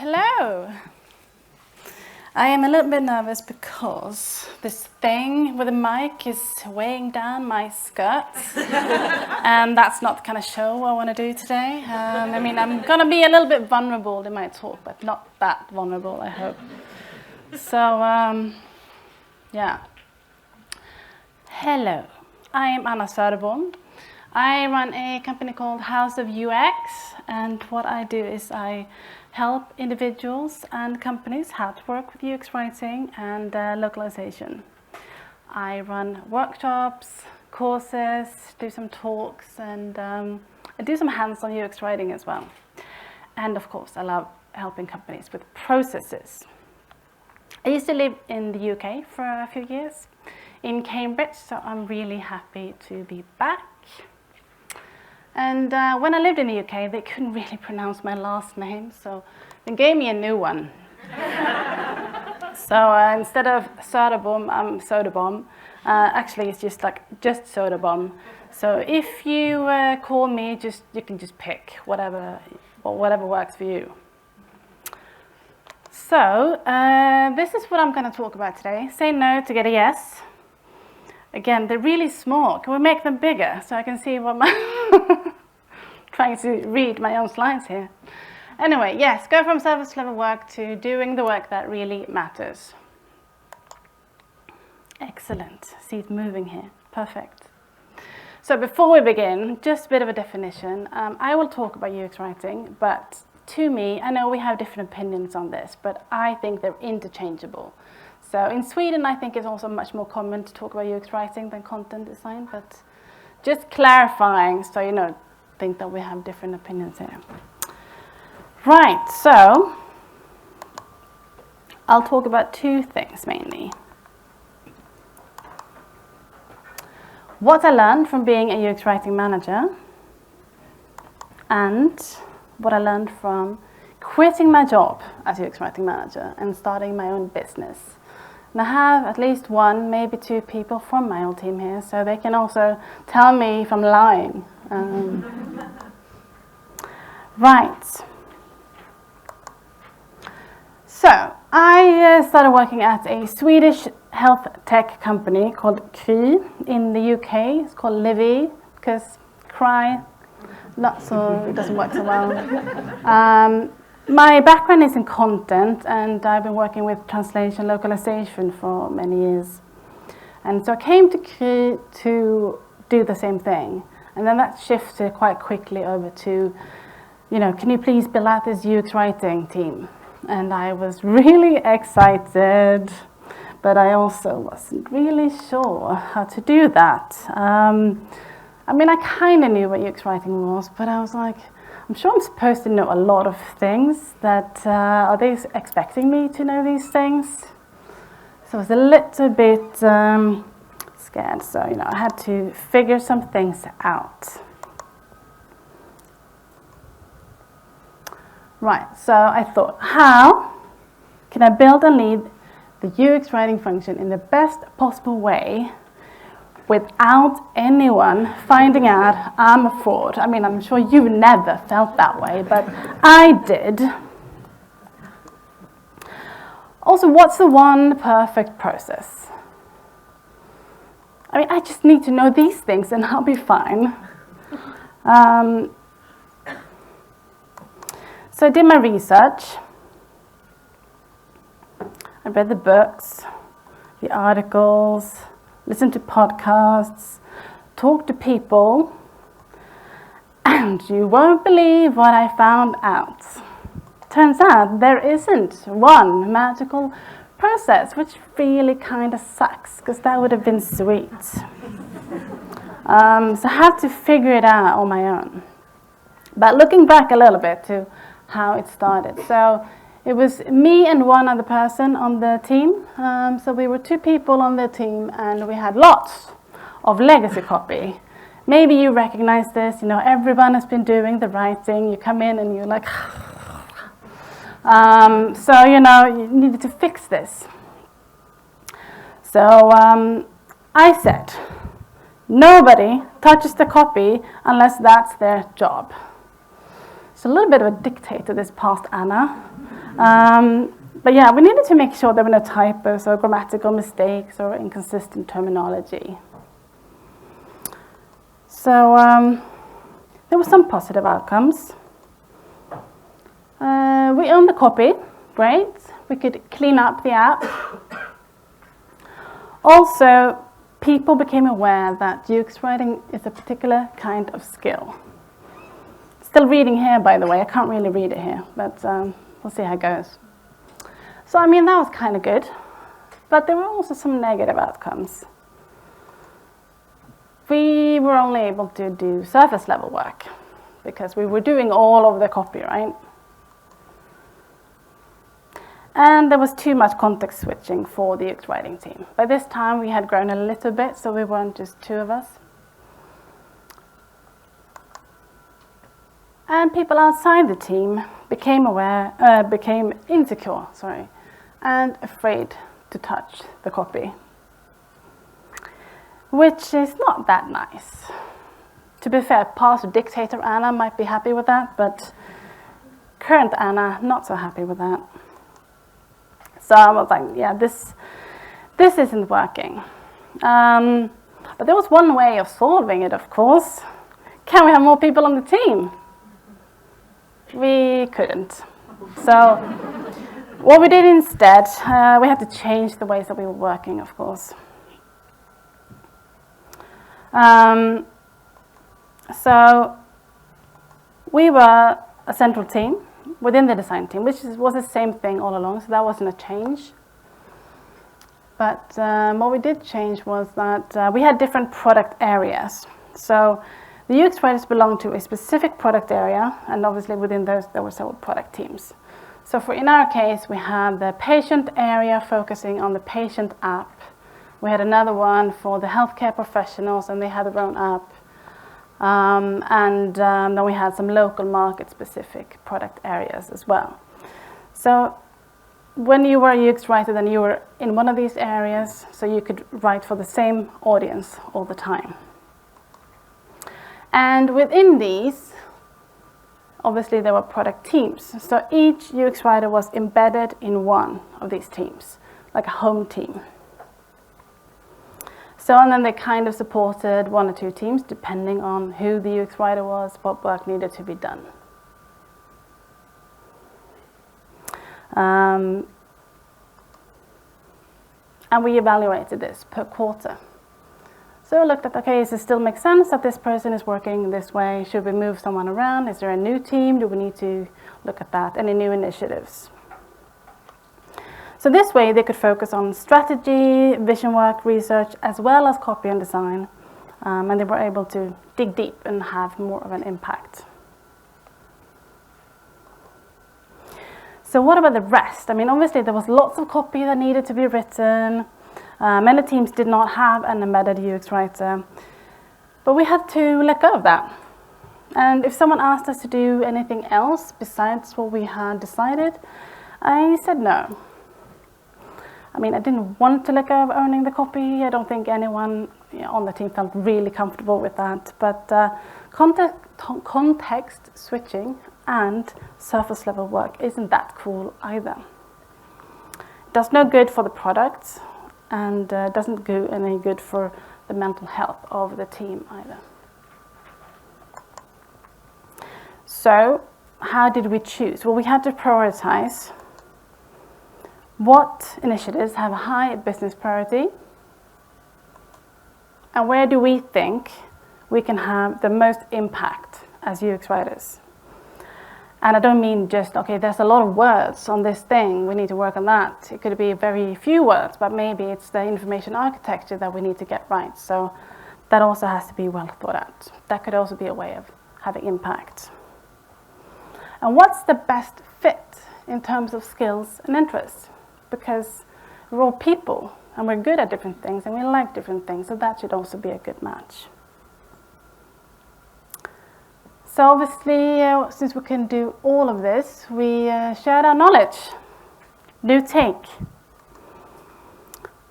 Hello. I am a little bit nervous because this thing with the mic is weighing down my skirts, and that's not the kind of show I want to do today. I'm going to be a little bit vulnerable in my talk, but not that vulnerable, I hope. So, yeah. Hello. I am Anna Söderbom. I run a company called House of UX, and what I do is I help individuals and companies how to work with UX writing and localization. I run workshops, courses, do some talks, and I do some hands-on UX writing as well. And of course, I love helping companies with processes. I used to live in the UK for a few years, in Cambridge, so I'm really happy to be back. And when I lived in the UK, they couldn't really pronounce my last name, so they gave me a new one. So instead of Söderbom, I'm Söderbom. Actually, it's just Söderbom. So if you call me, you can just pick whatever works for you. So this is what I'm going to talk about today. Say no to get a yes. Again, they're really small. Can we make them bigger so I can see what my... trying to read my own slides here. Anyway, yes, go from surface level work to doing the work that really matters. Excellent. See it moving here. Perfect. So before we begin, just a bit of a definition. I will talk about UX writing, but to me, I know we have different opinions on this, but I think they're interchangeable. So in Sweden, I think it's also much more common to talk about UX writing than content design, but just clarifying so you think that we have different opinions here. Right, so I'll talk about two things mainly. What I learned from being a UX writing manager and what I learned from quitting my job as UX writing manager and starting my own business. And I have at least one, maybe two people from my old team here, so they can also tell me if I'm lying. Right. So I started working at a Swedish health tech company called Kry in the UK. It's called Livy because Cry, it doesn't work so well. My background is in content, and I've been working with translation localization for many years. And so I came to Kry to do the same thing. And then that shifted quite quickly over to, can you please build out this UX writing team? And I was really excited, but I also wasn't really sure how to do that. I kind of knew what UX writing was, but I was like, I'm sure I'm supposed to know a lot of things. Are they expecting me to know these things? So I was a little bit scared. So, I had to figure some things out. Right, so I thought, how can I build and lead the UX writing function in the best possible way without anyone finding out I'm a fraud? I'm sure you never felt that way, but I did. Also, what's the one perfect process? I just need to know these things and I'll be fine. So I did my research. I read the books, the articles, listened to podcasts, talked to people, and you won't believe what I found out. Turns out there isn't one magical process, which really kind of sucks, because that would have been sweet. So I had to figure it out on my own. But looking back a little bit to how it started. So it was me and one other person on the team. So we were two people on the team, and we had lots of legacy copy. Maybe you recognize this, everyone has been doing the writing. You come in and you're like, you needed to fix this. So I said, nobody touches the copy unless that's their job. So a little bit of a dictator this past Anna. But yeah, we needed to make sure there were no typos or grammatical mistakes or inconsistent terminology. So there were some positive outcomes. We owned the copy, great. We could clean up the app. Also, people became aware that UX writing is a particular kind of skill. Still reading here, by the way. I can't really read it here, but we'll see how it goes. So, I mean, that was kind of good. But there were also some negative outcomes. We were only able to do surface level work because we were doing all of the copy, right? And there was too much context switching for the UX writing team. By this time, we had grown a little bit, so we weren't just two of us. And people outside the team became insecure, and afraid to touch the copy, which is not that nice. To be fair, past dictator Anna might be happy with that, but current Anna, not so happy with that. So I was like, yeah, this isn't working. But there was one way of solving it, of course. Can we have more people on the team? We couldn't. So what we did instead, we had to change the ways that we were working, of course. So we were a central team within the design team, which was the same thing all along, so that wasn't a change. But what we did change was that we had different product areas. So the UX writers belonged to a specific product area, and obviously within those there were several product teams. So in our case, we had the patient area focusing on the patient app. We had another one for the healthcare professionals, and they had their own app. Then we had some local market-specific product areas as well. So when you were a UX writer, then you were in one of these areas, so you could write for the same audience all the time. And within these, obviously there were product teams. So each UX writer was embedded in one of these teams, like a home team. So, and then they kind of supported one or two teams, depending on who the UX writer was, what work needed to be done. And we evaluated this per quarter. So we looked at, okay, does it still make sense that this person is working this way? Should we move someone around? Is there a new team? Do we need to look at that? Any new initiatives? So this way they could focus on strategy, vision work, research, as well as copy and design. And they were able to dig deep and have more of an impact. So what about the rest? I mean, obviously there was lots of copy that needed to be written. Many teams did not have an embedded UX writer. But we had to let go of that. And if someone asked us to do anything else besides what we had decided, I said no. I mean, I didn't want to let go of owning the copy. I don't think anyone on the team felt really comfortable with that. But context switching and surface level work isn't that cool either. It does no good for the product, and doesn't do any good for the mental health of the team either. So how did we choose? Well, we had to prioritize what initiatives have a high business priority, and where do we think we can have the most impact as UX writers. And I don't mean just, okay, there's a lot of words on this thing, we need to work on that. It could be very few words, but maybe it's the information architecture that we need to get right. So that also has to be well thought out. That could also be a way of having impact. And what's the best fit in terms of skills and interests? Because we're all people, and we're good at different things, and we like different things, so that should also be a good match. So obviously, since we can do all of this, we shared our knowledge. New take.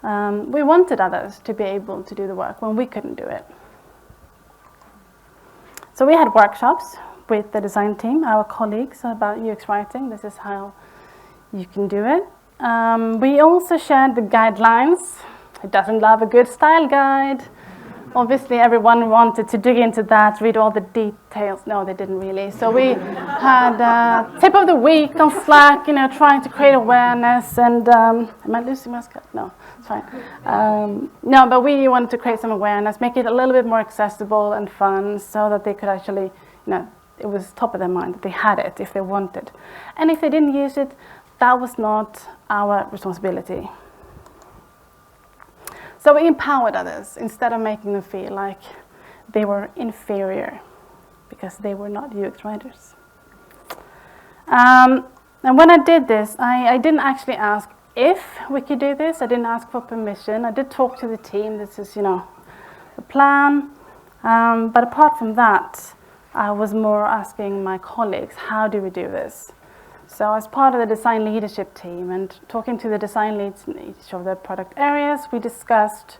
We wanted others to be able to do the work when we couldn't do it. So we had workshops with the design team, our colleagues, about UX writing. This is how you can do it. We also shared the guidelines. Who doesn't love a good style guide? Obviously, everyone wanted to dig into that, read all the details. No, they didn't really. So we had tip of the week on Slack, trying to create awareness. And am I losing my skirt? No, it's fine. No, but we wanted to create some awareness, make it a little bit more accessible and fun, so that they could actually, it was top of their mind that they had it if they wanted. And if they didn't use it, that was not our responsibility. So we empowered others instead of making them feel like they were inferior because they were not UX writers. And when I did this, I didn't actually ask if we could do this. I didn't ask for permission. I did talk to the team. This is, the plan. But apart from that, I was more asking my colleagues, how do we do this? So as part of the design leadership team and talking to the design leads in each of the product areas, we discussed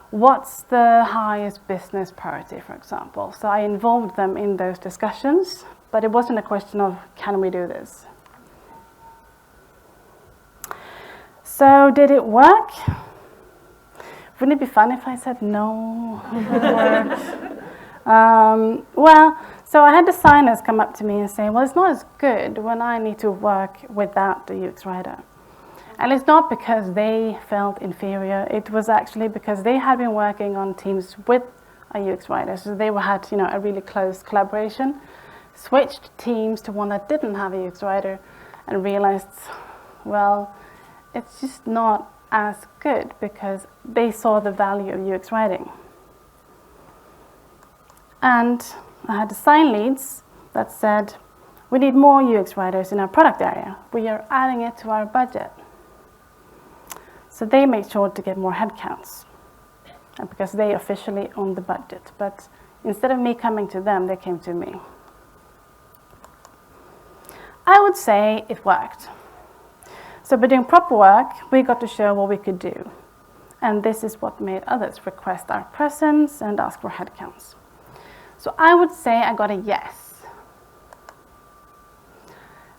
what's the highest business priority, for example. So I involved them in those discussions, but it wasn't a question of, can we do this? So did it work? Wouldn't it be fun if I said no? It worked. Well, so I had designers come up to me and say, well, it's not as good when I need to work without the UX writer. And it's not because they felt inferior. It was actually because they had been working on teams with a UX writer. So they had, a really close collaboration, switched teams to one that didn't have a UX writer and realized, well, it's just not as good because they saw the value of UX writing. And I had design leads that said, we need more UX writers in our product area. We are adding it to our budget. So they made sure to get more headcounts because they officially own the budget. But instead of me coming to them, they came to me. I would say it worked. So by doing proper work, we got to show what we could do. And this is what made others request our presence and ask for headcounts. So I would say I got a yes.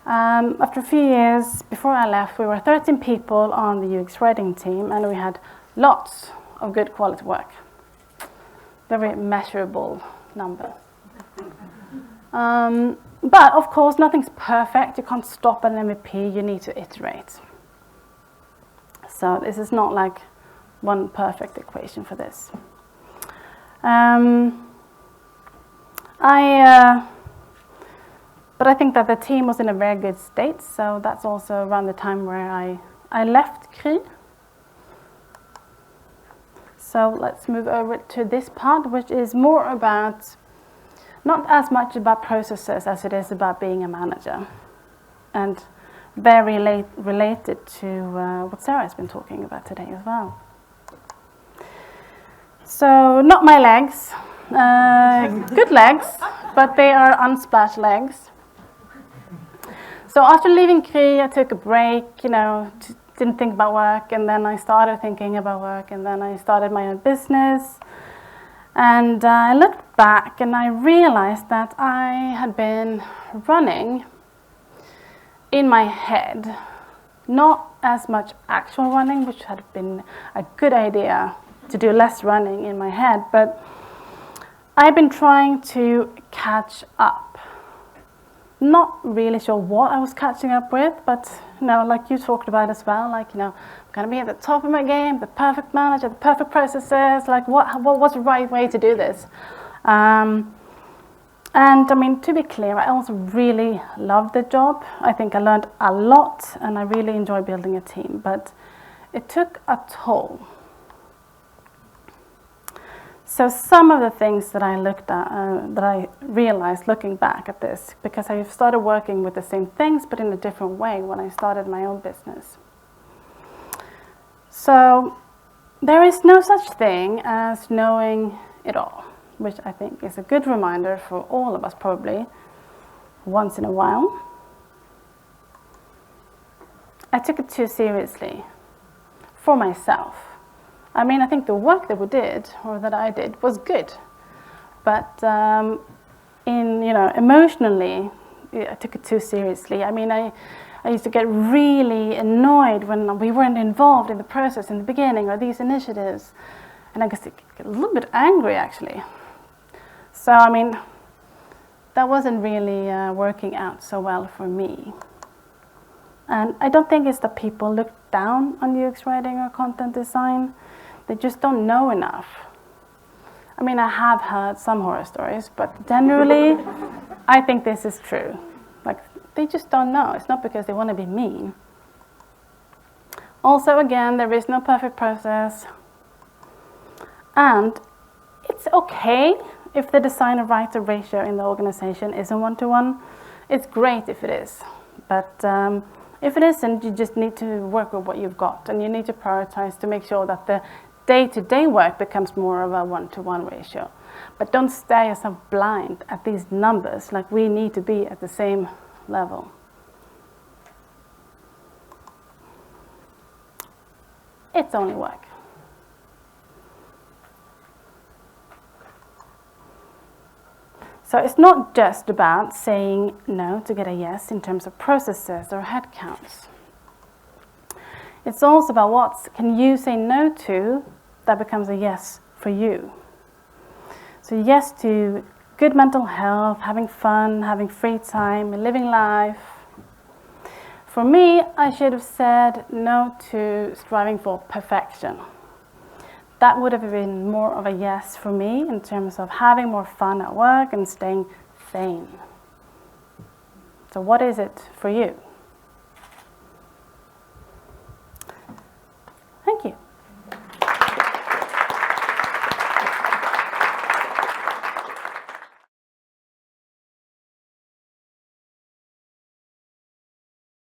After a few years, before I left, we were 13 people on the UX writing team, and we had lots of good quality work. Very measurable number. But of course, nothing's perfect. You can't stop at an MVP. You need to iterate. So this is not like one perfect equation for this. But I think that the team was in a very good state, so that's also around the time where I left Kry. So let's move over to this part, which is more about, not as much about processes as it is about being a manager, and very related to what Sarah has been talking about today as well. So not my legs. Good legs, but they are unsplashed legs. So after leaving Kry, I took a break, didn't think about work, and then I started thinking about work, and then I started my own business. And I looked back and I realized that I had been running in my head, not as much actual running, which had been a good idea to do less running in my head, but I've been trying to catch up. Not really sure what I was catching up with, but like you talked about as well, I'm gonna be at the top of my game, the perfect manager, the perfect processes, what's the right way to do this? And I mean, to be clear, I also really loved the job. I think I learned a lot and I really enjoy building a team, but it took a toll. So some of the things that I looked at, that I realized looking back at this, because I started working with the same things but in a different way when I started my own business. So there is no such thing as knowing it all, which I think is a good reminder for all of us probably once in a while. I took it too seriously for myself. I mean, I think the work that we did, or that I did, was good. But emotionally, I took it too seriously. I mean, I used to get really annoyed when we weren't involved in the process in the beginning or these initiatives. And I guess I get a little bit angry, actually. So, I mean, that wasn't really working out so well for me. And I don't think it's that people look down on UX writing or content design. They just don't know enough. I mean, I have heard some horror stories, but generally, I think this is true. Like, they just don't know. It's not because they want to be mean. Also, again, there is no perfect process. And it's okay if the designer writer ratio in the organization isn't 1-to-1. It's great if it is. But if it isn't, you just need to work with what you've got. And you need to prioritize to make sure that the day-to-day work becomes more of a 1-to-1 ratio. But don't stare yourself blind at these numbers. Like, we need to be at the same level. It's only work. So it's not just about saying no to get a yes in terms of processes or headcounts. It's also about what can you say no to that becomes a yes for you. So yes to good mental health, having fun, having free time, living life. For me, I should have said no to striving for perfection. That would have been more of a yes for me in terms of having more fun at work and staying sane. So what is it for you?